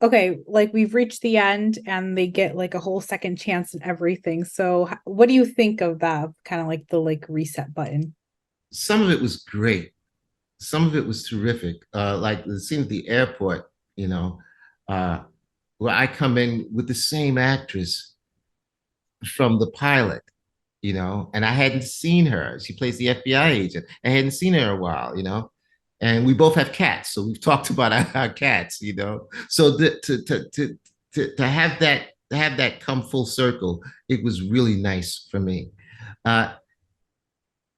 okay, like we've reached the end and they get like a whole second chance and everything. So what do you think of that? Kind of like the like reset button. Some of it was great. Some of it was terrific. Like the scene at the airport, you know, uh, where I come in with the same actress from the pilot, and I hadn't seen her. She plays the FBI agent. I hadn't seen her in a while, and we both have cats, so we've talked about our cats, So to have that come full circle, it was really nice for me. Uh,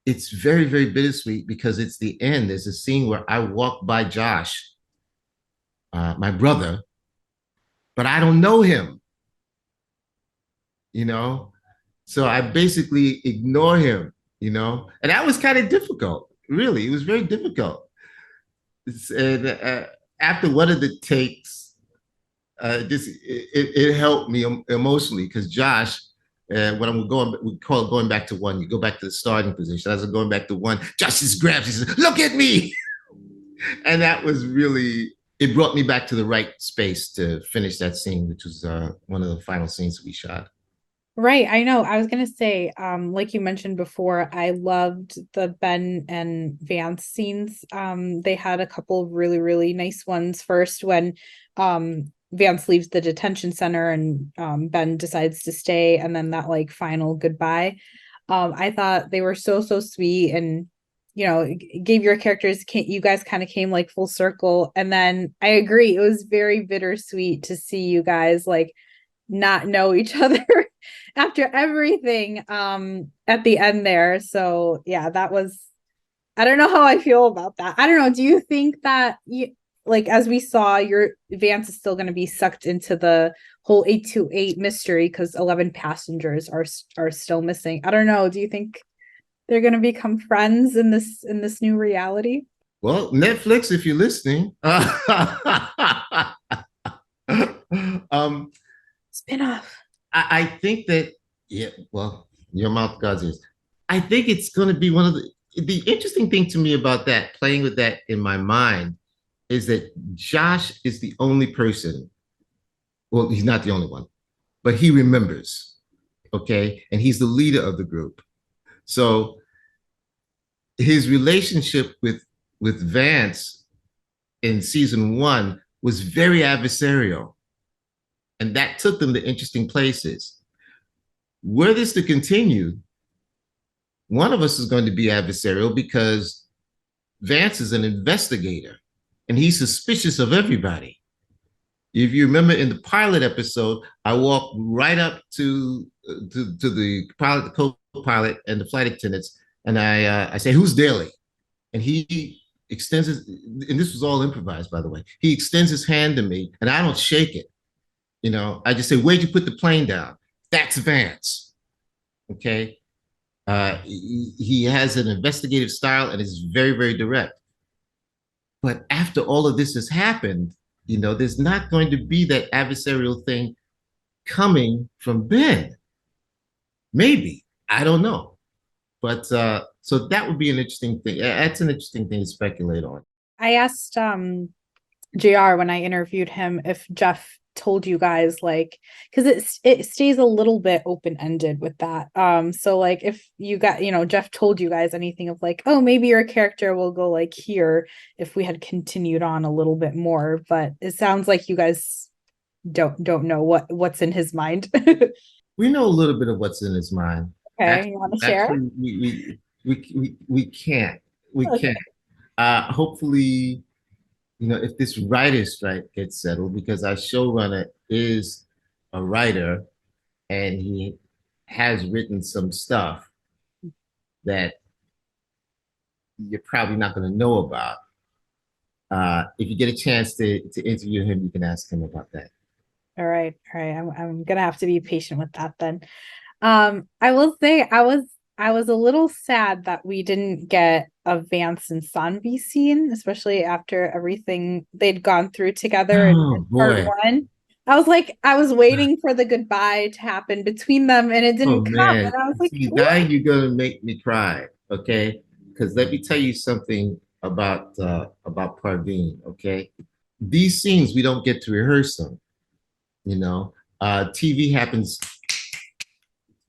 it's very, very bittersweet because it's the end. There's a scene where I walk by Josh, my brother, but I don't know him, you know? So I basically ignore him, And that was kind of difficult, really. It was very difficult. And after one of the takes, it helped me emotionally because Josh, when I'm going, we call it going back to one. You go back to the starting position. As I'm going back to one, Josh just grabs. He says, "Look at me," and that was really. It brought me back to the right space to finish that scene, which was one of the final scenes we shot. Right, I know. I was gonna say, like you mentioned before, I loved the Ben and Vance scenes. They had a couple of really, really nice ones. First, when Vance leaves the detention center and Ben decides to stay, and then that like final goodbye. I thought they were so, so sweet and gave your characters you guys kind of came like full circle. And then I agree, it was very bittersweet to see you guys like not know each other after everything at the end there. So yeah, that was, I don't know how I feel about that. I don't know, do you think that you, like as we saw, your Vance is still going to be sucked into the whole 828 mystery because 11 passengers are still missing? I don't know, do you think they're going to become friends in this new reality? Well, Netflix, if you're listening, um, Spin-off. I think that, yeah, well, your mouth God's ears. I think it's going to be one of the interesting thing to me about that, playing with that in my mind, is that Josh is the only person. Well, he's not the only one, but he remembers. Okay, and he's the leader of the group. So his relationship with Vance in season one was very adversarial, and that took them to interesting places. Were this to continue, one of us is going to be adversarial because Vance is an investigator and he's suspicious of everybody. If you remember in the pilot episode, I walked right up to the pilot, the co-pilot, and the flight attendants, and I say, "Who's Daly?" And he extends his, and this was all improvised, by the way. He extends his hand to me, and I don't shake it. I just say, "Where'd you put the plane down?" That's Vance. Okay. He has an investigative style and is very, very direct. But after all of this has happened, there's not going to be that adversarial thing coming from Ben. Maybe. I don't know. But so that would be an interesting thing. That's an interesting thing to speculate on. I asked JR when I interviewed him if Jeff told you guys like, because it stays a little bit open-ended with that. So like if you got, Jeff told you guys anything of like, oh, maybe your character will go like here if we had continued on a little bit more, but it sounds like you guys don't know what's in his mind. We know a little bit of what's in his mind. Okay, Actually, you want to share? actually we can't. We Okay. can't. Hopefully, if this writer strike gets settled, because our showrunner is a writer and he has written some stuff that you're probably not going to know about. If you get a chance to interview him, you can ask him about that. All right. I'm gonna have to be patient with that then. I will say I was a little sad that we didn't get a Vance and Zombie scene, especially after everything they'd gone through together in Oh part boy. one. I was like, I was waiting for the goodbye to happen between them, and it Oh didn't come. man. And I was like, See, now what? you're gonna make me cry, okay? Because let me tell you something about Parveen, okay? these scenes we don't get to rehearse them. You know, TV happens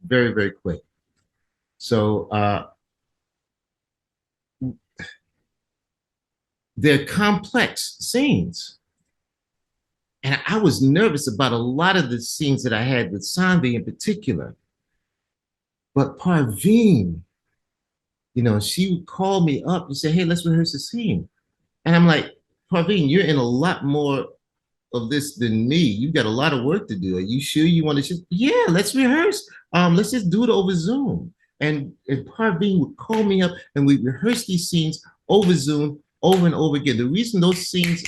very, very quick. So they're complex scenes. And I was nervous about a lot of the scenes that I had with Zombie in particular. But Parveen, she would call me up and say, hey, let's rehearse a scene. And I'm like, Parveen, you're in a lot more of this than me. You've got a lot of work to do. Are you sure you want to just, yeah, let's rehearse. Let's just do it over Zoom. And Parveen would call me up and we rehearse these scenes over Zoom over and over again. The reason those scenes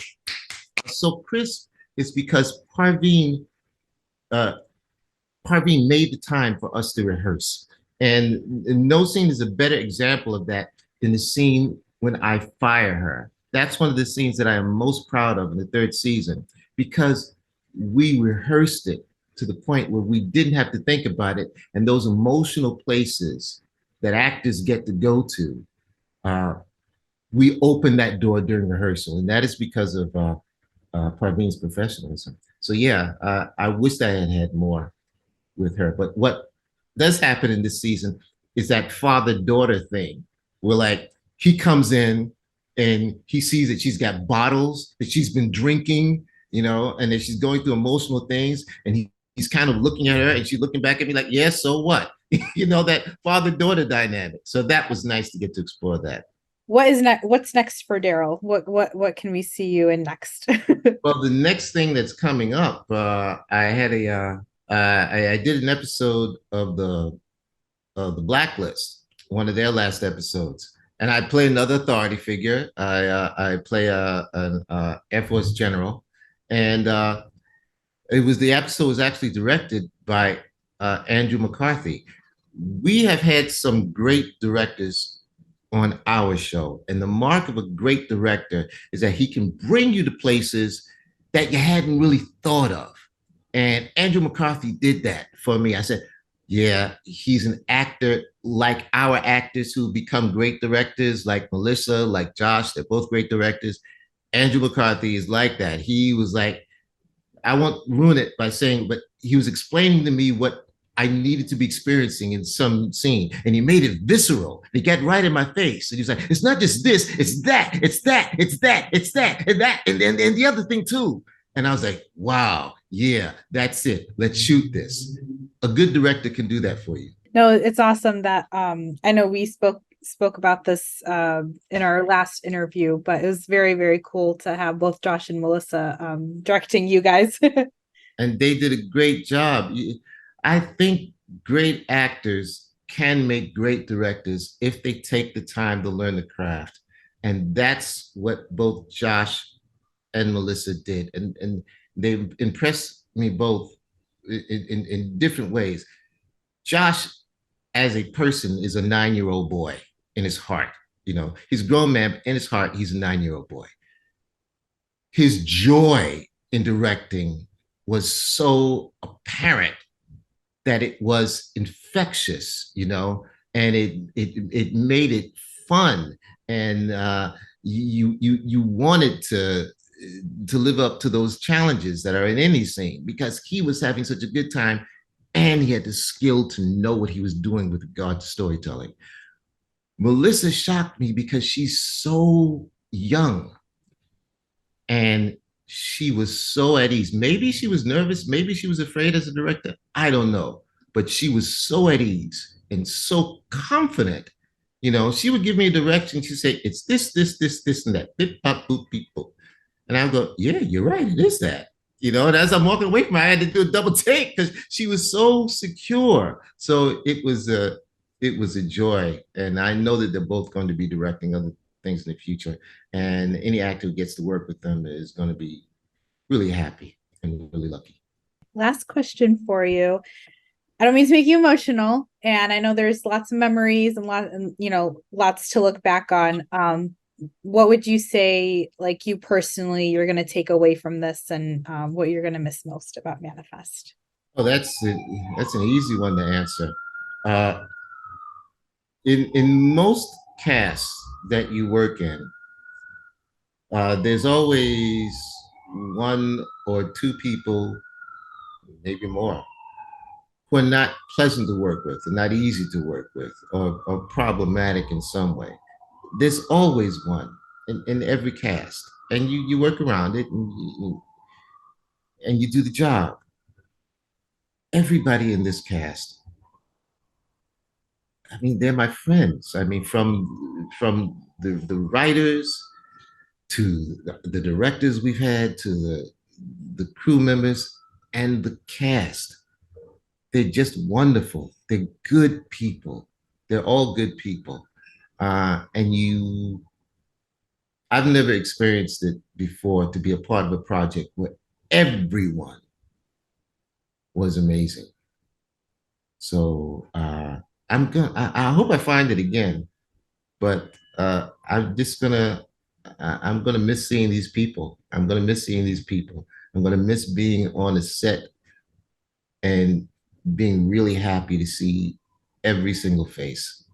are so crisp is because uh, Parveen made the time for us to rehearse. And no scene is a better example of that than the scene when I fire her. That's one of the scenes that I am most proud of in the third season because we rehearsed it to the point where we didn't have to think about it. And those emotional places that actors get to go to, uh, we opened that door during rehearsal. And that is because of Parveen's professionalism. So, yeah, I wish I had had more with her. But what does happen in this season is that father-daughter thing where like he comes in and he sees that she's got bottles that she's been drinking, and that she's going through emotional things. And he's kind of looking at her and she's looking back at me like, yeah, so what? That father-daughter dynamic. So that was nice to get to explore that. What's next for Daryl? What can we see you in next? Well, the next thing that's coming up, I did an episode of the Blacklist, one of their last episodes, and I play another authority figure. I play an Air Force general, and the episode was actually directed by Andrew McCarthy. We have had some great directors on our show. And the mark of a great director is that he can bring you to places that you hadn't really thought of. And Andrew McCarthy did that for me. I said, yeah, he's an actor like our actors who become great directors, like Melissa, like Josh. They're both great directors. Andrew McCarthy is like that. He was like, I won't ruin it by saying, but he was explaining to me what I needed to be experiencing in some scene. And he made it visceral. He got right in my face. And he was like, it's not just this, it's that, it's that, it's that, it's that, and that, and the other thing too. And I was like, wow, yeah, that's it. Let's shoot this. A good director can do that for you. No, it's awesome that I know we spoke about this in our last interview, but it was very, very cool to have both Josh and Melissa directing you guys. And they did a great job. I think great actors can make great directors if they take the time to learn the craft. And that's what both Josh and Melissa did. And they impressed me both in different ways. Josh, as a person, is a 9-year-old boy in his heart. He's a grown man in his heart. He's a 9-year-old boy. His joy in directing was so apparent that it was infectious, and it made it fun, and you wanted to live up to those challenges that are in any scene because he was having such a good time, and he had the skill to know what he was doing with regard to storytelling. Melissa shocked me because she's so young and she was so at ease. Maybe she was nervous. Maybe she was afraid as a director. I don't know. But she was so at ease and so confident. She would give me a direction. She'd say, it's this, and that. Bip, pop, boop, beep, boop. And I would go, yeah, you're right. It is that. And as I'm walking away from her, I had to do a double take because she was so secure. So it was a joy. And I know that they're both going to be directing other things in the future. And any actor who gets to work with them is going to be really happy and really lucky. Last question for you. I don't mean to make you emotional, and I know there's lots of memories and lots to look back on. What would you say, like you personally, you're going to take away from this, and what you're going to miss most about Manifest? Oh, that's an easy one to answer. Uh, in most casts that you work in, there's always one or two people, maybe more, who are not pleasant to work with, or not easy to work with, or problematic in some way. There's always one in every cast, and you work around it, and you do the job. Everybody in this cast, I mean, they're my friends. I mean, from the writers to the directors we've had to the crew members and the cast. They're just wonderful. They're good people. They're all good people. And I've never experienced it before to be a part of a project where everyone was amazing. So I hope I find it again, but I'm gonna miss seeing these people. I'm gonna miss seeing these people. I'm gonna miss being on a set and being really happy to see every single face.